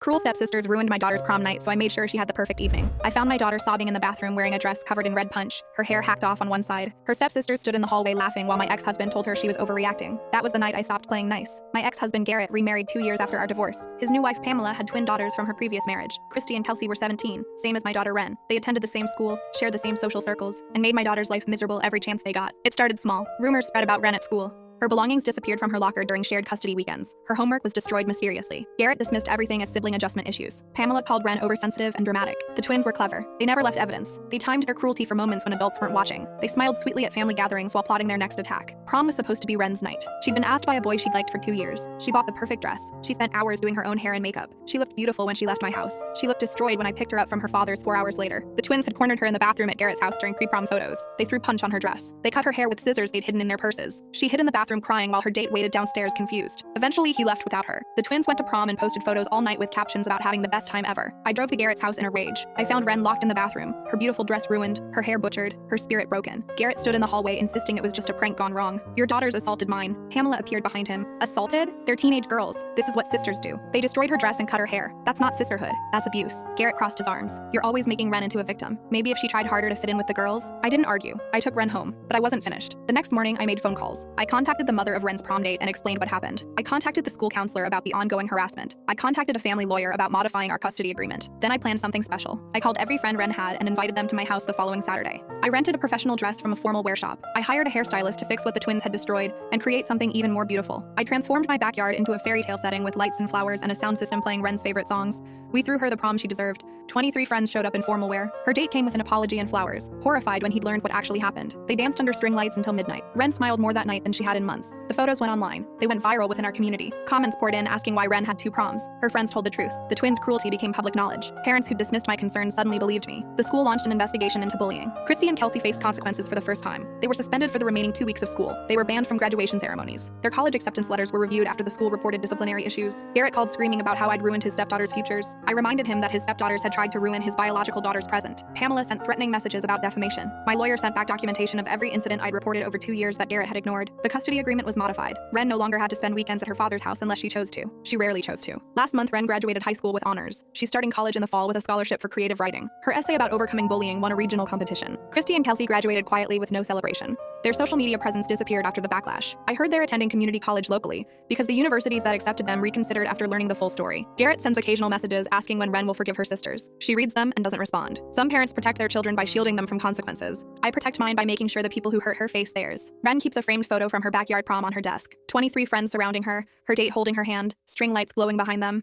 Cruel stepsisters ruined my daughter's prom night, so I made sure she had the perfect evening. I found my daughter sobbing in the bathroom wearing a dress covered in red punch, her hair hacked off on one side. Her stepsisters stood in the hallway laughing while my ex-husband told her she was overreacting. That was the night I stopped playing nice. My ex-husband Garrett remarried 2 years after our divorce. His new wife Pamela had twin daughters from her previous marriage. Christy and Kelsey were 17, same as my daughter Ren. They attended the same school, shared the same social circles, and made my daughter's life miserable every chance they got. It started small. Rumors spread about Ren at school. Her belongings disappeared from her locker during shared custody weekends. Her homework was destroyed mysteriously. Garrett dismissed everything as sibling adjustment issues. Pamela called Ren oversensitive and dramatic. The twins were clever. They never left evidence. They timed their cruelty for moments when adults weren't watching. They smiled sweetly at family gatherings while plotting their next attack. Prom was supposed to be Ren's night. She'd been asked by a boy she'd liked for 2 years. She bought the perfect dress. She spent hours doing her own hair and makeup. She looked beautiful when she left my house. She looked destroyed when I picked her up from her father's 4 hours later. The twins had cornered her in the bathroom at Garrett's house during pre-prom photos. They threw punch on her dress. They cut her hair with scissors they'd hidden in their purses. She hid in the bathroom crying while her date waited downstairs confused. Eventually, he left without her. The twins went to prom and posted photos all night with captions about having the best time ever. I drove to Garrett's house in a rage. I found Ren locked in the bathroom, her beautiful dress ruined, her hair butchered, her spirit broken. Garrett stood in the hallway insisting it was just a prank gone wrong. Your daughters assaulted mine. Pamela appeared behind him. Assaulted? They're teenage girls. This is what sisters do. They destroyed her dress and cut her hair. That's not sisterhood. That's abuse. Garrett crossed his arms. You're always making Ren into a victim. Maybe if she tried harder to fit in with the girls. I didn't argue. I took Ren home, but I wasn't finished. The next morning, I made phone calls. I contacted the mother of Ren's prom date and explained what happened. I contacted the school counselor about the ongoing harassment. I contacted a family lawyer about modifying our custody agreement. Then I planned something special. I called every friend Ren had and invited them to my house the following Saturday. I rented a professional dress from a formal wear shop. I hired a hairstylist to fix what the twins had destroyed and create something even more beautiful. I transformed my backyard into a fairy tale setting with lights and flowers and a sound system playing Ren's favorite songs. We threw her the prom she deserved. 23 friends showed up in formal wear. Her date came with an apology and flowers, horrified when he'd learned what actually happened. They danced under string lights until midnight. Ren smiled more that night than she had in months. The photos went online. They went viral within our community. Comments poured in asking why Ren had 2 proms. Her friends told the truth. The twins' cruelty became public knowledge. Parents who dismissed my concerns suddenly believed me. The school launched an investigation into bullying. Christy and Kelsey faced consequences for the first time. They were suspended for the remaining 2 weeks of school. They were banned from graduation ceremonies. Their college acceptance letters were reviewed after the school reported disciplinary issues. Garrett called screaming about how I'd ruined his stepdaughter's futures. I reminded him that his stepdaughters had tried to ruin his biological daughter's present. Pamela sent threatening messages about defamation. My lawyer sent back documentation of every incident I'd reported over 2 years that Garrett had ignored. The custody agreement was modified. Ren no longer had to spend weekends at her father's house unless she chose to. She rarely chose to. Last month, Ren graduated high school with honors. She's starting college in the fall with a scholarship for creative writing. Her essay about overcoming bullying won a regional competition. Christy and Kelsey graduated quietly with no celebration. Their social media presence disappeared after the backlash. I heard they're attending community college locally because the universities that accepted them reconsidered after learning the full story. Garrett sends occasional messages asking when Ren will forgive her sisters. She reads them and doesn't respond. Some parents protect their children by shielding them from consequences. I protect mine by making sure the people who hurt her face theirs. Ren keeps a framed photo from her backyard prom on her desk. 23 friends surrounding her, her date holding her hand, string lights glowing behind them.